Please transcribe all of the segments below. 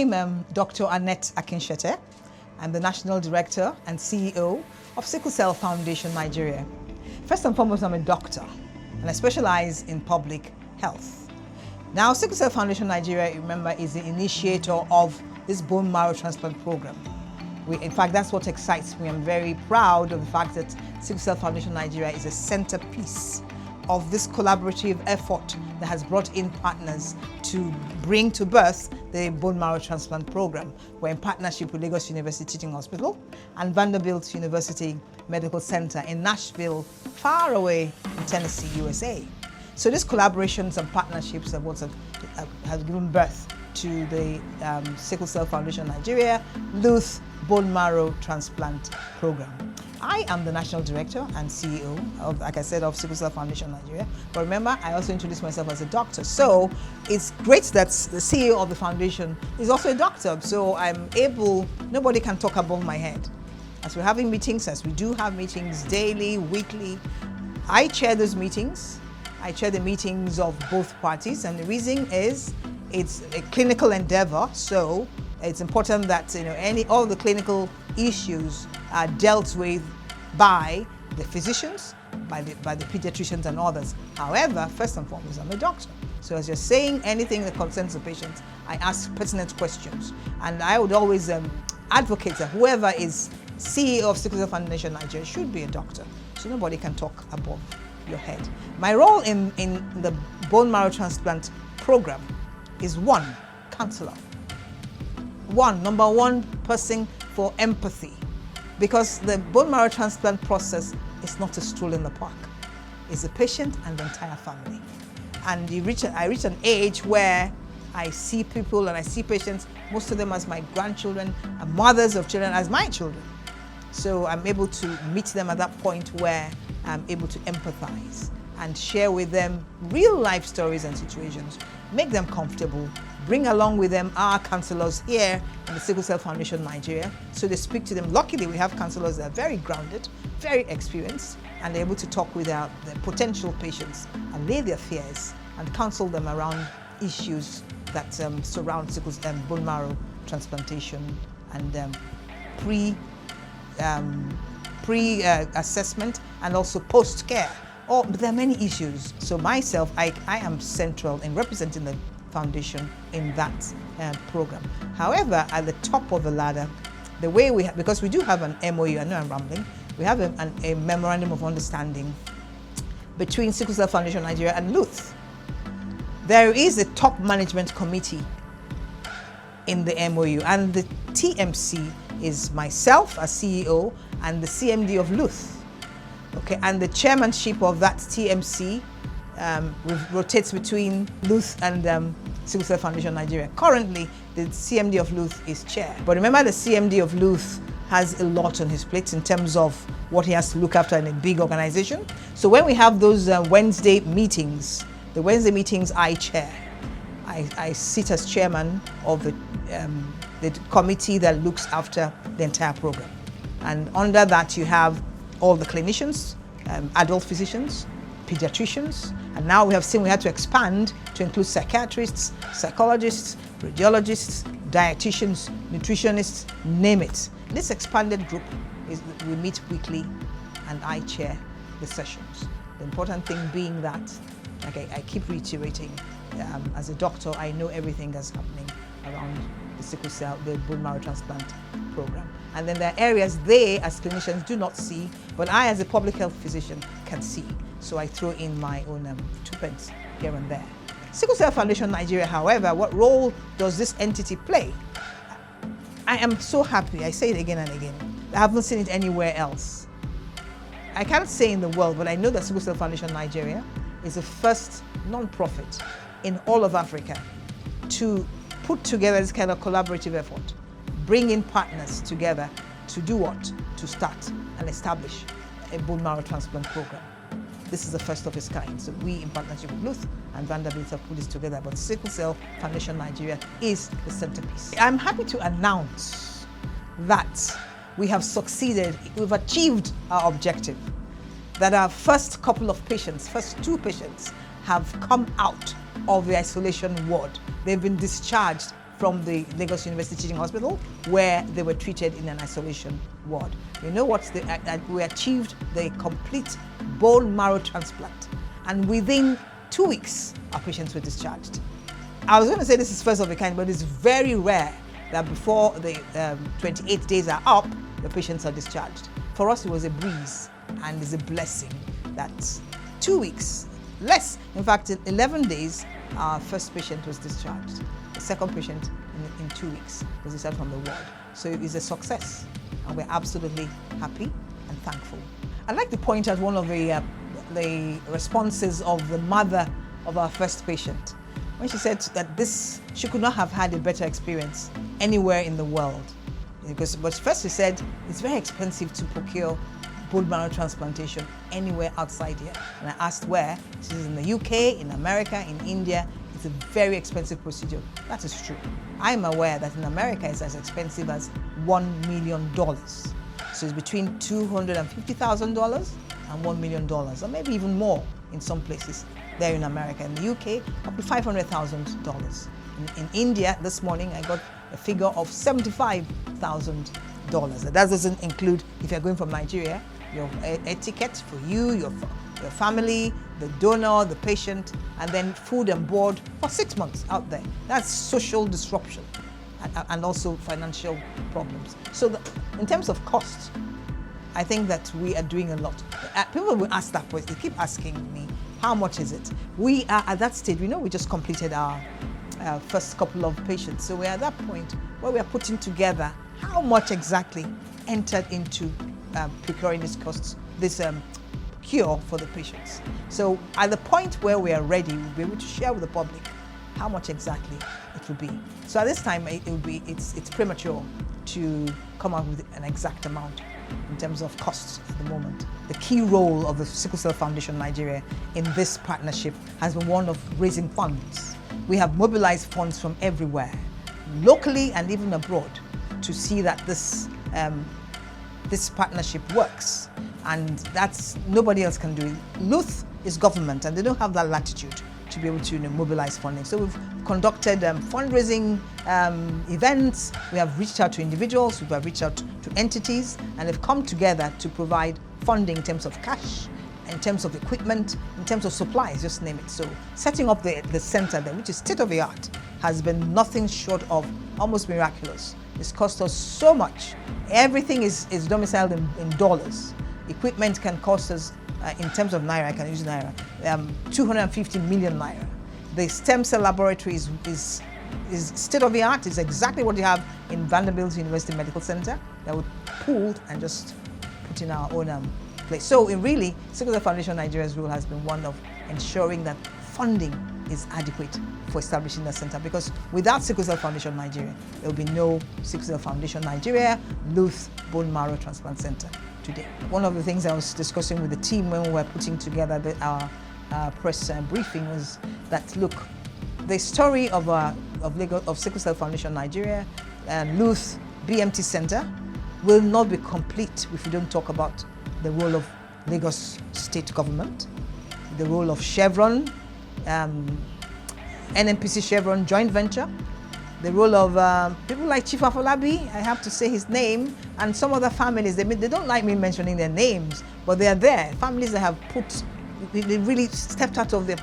I'm Dr. Annette Akinsete. I'm the National Director and CEO of Sickle Cell Foundation Nigeria. First and foremost, I'm a doctor and I specialize in public health. Now, Sickle Cell Foundation Nigeria, remember, is the initiator of this bone marrow transplant program. In fact, that's what excites me. I'm very proud of the fact that Sickle Cell Foundation Nigeria is a centerpiece of this collaborative effort that has brought in partners to bring to birth the bone marrow transplant program. We're in partnership with Lagos University Teaching Hospital and Vanderbilt University Medical Center in Nashville, far away in Tennessee, USA. So these collaborations and partnerships are what have given birth to the Sickle Cell Foundation Nigeria Luth Bone Marrow Transplant Program. I am the National Director and CEO of, like I said, of Sickle Cell Foundation Nigeria. But remember, I also introduced myself as a doctor. So it's great that the CEO of the foundation is also a doctor. So I'm able, nobody can talk above my head. As we're having meetings, as we do have meetings daily, weekly, I chair those meetings. I chair the meetings of both parties. And the reason is it's a clinical endeavor. So it's important that all the clinical issues are dealt with by the physicians, by the pediatricians and others. However, first and foremost, I'm a doctor. So as you're saying anything that concerns the patient, I ask pertinent questions. And I would always advocate that whoever is CEO of Sickle Cell Foundation Nigeria should be a doctor. So nobody can talk above your head. My role in the bone marrow transplant program is one, counselor. Number one person for empathy, because the bone marrow transplant process is not a stroll in the park. It's the patient and the entire family. And I reach an age where I see people and I see patients, most of them as my grandchildren and mothers of children as my children. So I'm able to meet them at that point where I'm able to empathize and share with them real life stories and situations, make them comfortable, bring along with them our counselors here in the Sickle Cell Foundation Nigeria, so they speak to them. Luckily, we have counselors that are very grounded, very experienced, and they're able to talk with their potential patients and lay their fears and counsel them around issues that surround bone marrow transplantation and pre-assessment and also post-care. But there are many issues. So myself, I am central in representing the foundation in that program. However, at the top of the ladder, the way because we do have an MOU, I know I'm rambling, we have a memorandum of understanding between Sickle Cell Foundation Nigeria and Luth. There is a top management committee in the MOU, and the TMC is myself as CEO and the CMD of Luth. Okay, and the chairmanship of that TMC rotates between Luth and Sickle Cell Foundation Nigeria. Currently, the CMD of Luth is chair. But remember, the CMD of Luth has a lot on his plate in terms of what he has to look after in a big organization. So when we have those Wednesday meetings, the Wednesday meetings I chair. I sit as chairman of the committee that looks after the entire program. And under that, you have all the clinicians, adult physicians, pediatricians, and now we have seen we had to expand to include psychiatrists, psychologists, radiologists, dietitians, nutritionists, name it. This expanded group we meet weekly and I chair the sessions. The important thing being that, like I keep reiterating, as a doctor, I know everything that's happening around the bone marrow transplant program. And then there are areas they, as clinicians, do not see, but I, as a public health physician, can see. So I throw in my own 2 pence here and there. Sickle Cell Foundation Nigeria, however, what role does this entity play? I am so happy, I say it again and again, I haven't seen it anywhere else. I can't say in the world, but I know that Sickle Cell Foundation Nigeria is the first non-profit in all of Africa to put together this kind of collaborative effort, bring in partners together to do what? To start and establish a bone marrow transplant program. This is the first of its kind. So we, in partnership with Luth and Vanderbilt, have put this together, but Sickle Cell Foundation Nigeria is the centerpiece. I'm happy to announce that we have succeeded, we've achieved our objective, that our first couple of patients, first 2 patients, have come out of the isolation ward. They've been discharged from the Lagos University Teaching Hospital, where they were treated in an isolation ward. You know what? We achieved the complete bone marrow transplant, and within 2 weeks, our patients were discharged. I was going to say this is first of a kind, but it's very rare that before the 28 days are up, the patients are discharged. For us, it was a breeze, and it's a blessing that 2 weeks, less, in fact, in 11 days, our first patient was discharged. The second patient in 2 weeks was discharged from the ward. So it's a success, and we're absolutely happy and thankful. I'd like to point out one of the responses of the mother of our first patient, when she said that she could not have had a better experience anywhere in the world. But first she said it's very expensive to procure bone marrow transplantation anywhere outside here. And I asked where. She says in the UK, in America, in India. It's a very expensive procedure. That is true. I'm aware that in America it's as expensive as $1 million. So it's between $250,000 and $1 million, or maybe even more in some places there in America. In the UK, up to $500,000. In India, this morning, I got a figure of $75,000. That doesn't include, if you're going from Nigeria, your ticket for you, your family, the donor, the patient, and then food and board for 6 months out there. That's social disruption and also financial problems. So in terms of cost, I think that we are doing a lot. People will ask that question. They keep asking me, how much is it? We are at that stage. We know we just completed our first couple of patients. So we're at that point where we are putting together how much exactly entered into procuring these costs, this cure for the patients. So at the point where we are ready, we'll be able to share with the public how much exactly it will be. So at this time, it's premature to come up with an exact amount in terms of costs at the moment. The key role of the Sickle Cell Foundation Nigeria in this partnership has been one of raising funds. We have mobilized funds from everywhere, locally and even abroad, to see that this partnership works, and that's nobody else can do it. LUTH is government, and they don't have that latitude to be able to mobilize funding. So we've conducted fundraising events. We have reached out to individuals, we have reached out to entities, and they've come together to provide funding in terms of cash, in terms of equipment, in terms of supplies, just name it. So setting up the center there, which is state of the art, has been nothing short of almost miraculous. It's cost us so much. Everything is domiciled in dollars. Equipment can cost us, in terms of naira, I can use naira, 250 million naira. The stem cell laboratory is state of the art. It's exactly what you have in Vanderbilt University Medical Center that we pooled and just put in our own place. So really, Sickle Cell Foundation Nigeria's role has been one of ensuring that funding is adequate for establishing the center, because without Sickle Cell Foundation Nigeria, there will be no Sickle Cell Foundation Nigeria LUTH Bone Marrow Transplant Center today. One of the things I was discussing with the team when we were putting together our press briefing was that, look, the story of Sickle Cell Foundation Nigeria and LUTH BMT Center will not be complete if we don't talk about the role of Lagos State Government, the role of Chevron, NNPC Chevron joint venture, the role of people like Chief Afolabi, I have to say his name, and some other families. They don't like me mentioning their names, but they are there. Families that have they really stepped out of their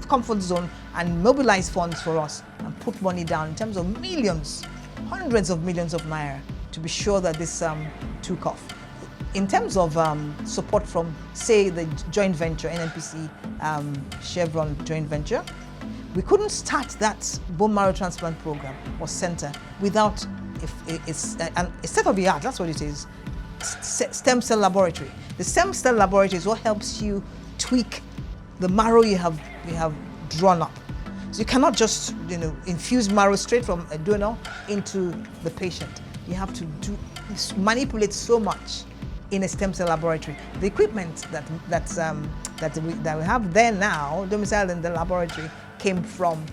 comfort zone and mobilized funds for us and put money down in terms of millions, hundreds of millions of naira to be sure that this took off. In terms of support from, say, the joint venture, NNPC Chevron joint venture, we couldn't start that bone marrow transplant program or center without a state-of-the-art, that's what it is, stem cell laboratory. The stem cell laboratory is what helps you tweak the marrow you have drawn up. So you cannot just infuse marrow straight from a donor into the patient. You have to manipulate so much in a stem cell laboratory. The equipment that we have there now, domiciled in the laboratory, came from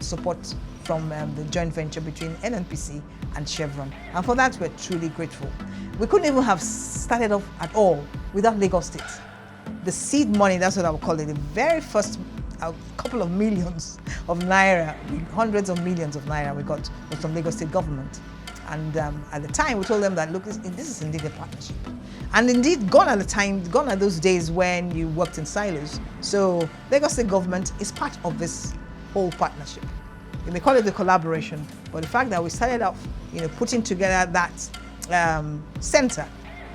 support from the joint venture between NNPC and Chevron. And for that, we're truly grateful. We couldn't even have started off at all without Lagos State. The seed money, that's what I would call it, the very first a couple of millions of naira, hundreds of millions of naira we got from Lagos State government. And at the time, we told them that, look, this is indeed a partnership. And indeed, gone are those days when you worked in silos. So Lagos State government is part of this whole partnership. You may call it the collaboration, but the fact that we started off, putting together that center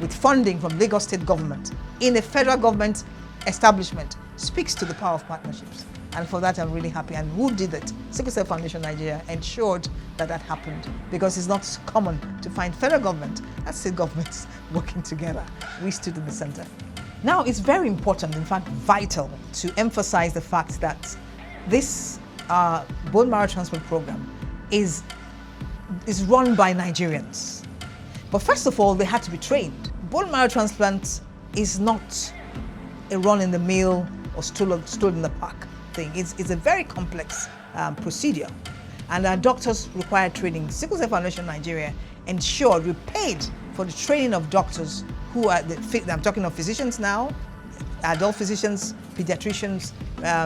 with funding from Lagos State government in a federal government establishment speaks to the power of partnerships. And for that, I'm really happy. And who did it? Sickle Cell Foundation Nigeria ensured that happened, because it's not common to find federal government and state governments working together. We stood in the center. Now, it's very important, in fact, vital, to emphasize the fact that this bone marrow transplant program is run by Nigerians. But first of all, they had to be trained. Bone marrow transplant is not a run-in-the-mill or stool in the park thing. It's a very complex procedure, and our doctors require training. Sickle Cell Foundation Nigeria ensured we paid for the training of doctors who are I'm talking of physicians now, adult physicians, pediatricians,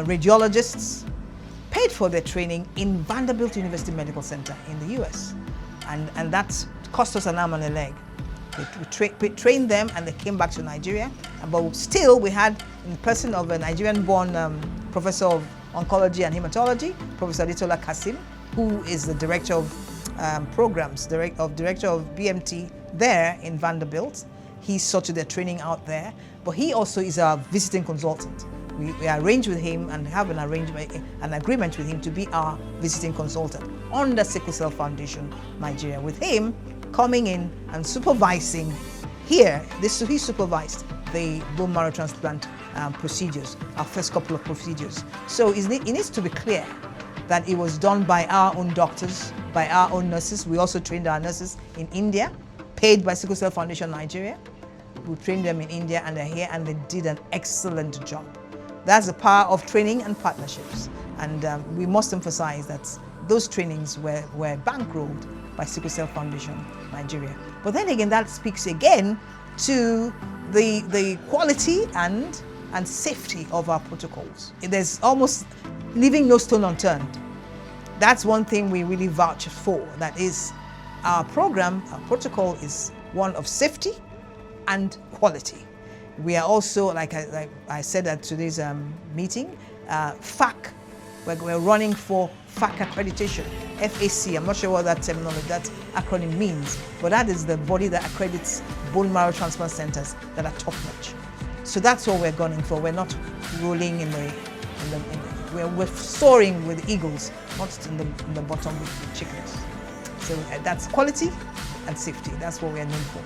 radiologists, paid for their training in Vanderbilt University Medical Center in the US, and that cost us an arm and a leg. We trained them, and they came back to Nigeria. But still, we had, in the person of a Nigerian-born professor of oncology and hematology, Professor Adetola Kasim, who is the director of programs, director of BMT there in Vanderbilt. He sorted their training out there, but he also is our visiting consultant. We arranged with him and have an agreement with him to be our visiting consultant under Sickle Cell Foundation Nigeria, with him coming in and supervising here. He supervised the bone marrow transplant procedures, our first couple of procedures. So it needs to be clear that it was done by our own doctors, by our own nurses. We also trained our nurses in India, paid by Sickle Cell Foundation Nigeria. We trained them in India, and they're here, and they did an excellent job. That's the power of training and partnerships. And we must emphasize that those trainings were bankrolled by Sickle Cell Foundation Nigeria. But then again, that speaks again to the quality and safety of our protocols. There's almost leaving no stone unturned. That's one thing we really vouch for. That is, our program, our protocol is one of safety and quality. We are also, like I said at today's meeting, FAC. We're running for FAC accreditation, FAC. I'm not sure what that acronym means, but that is the body that accredits bone marrow transplant centers that are top-notch. So that's what we're gunning for. We're not rolling we're soaring with eagles, not in the bottom with chickens. So that's quality and safety. That's what we're known for.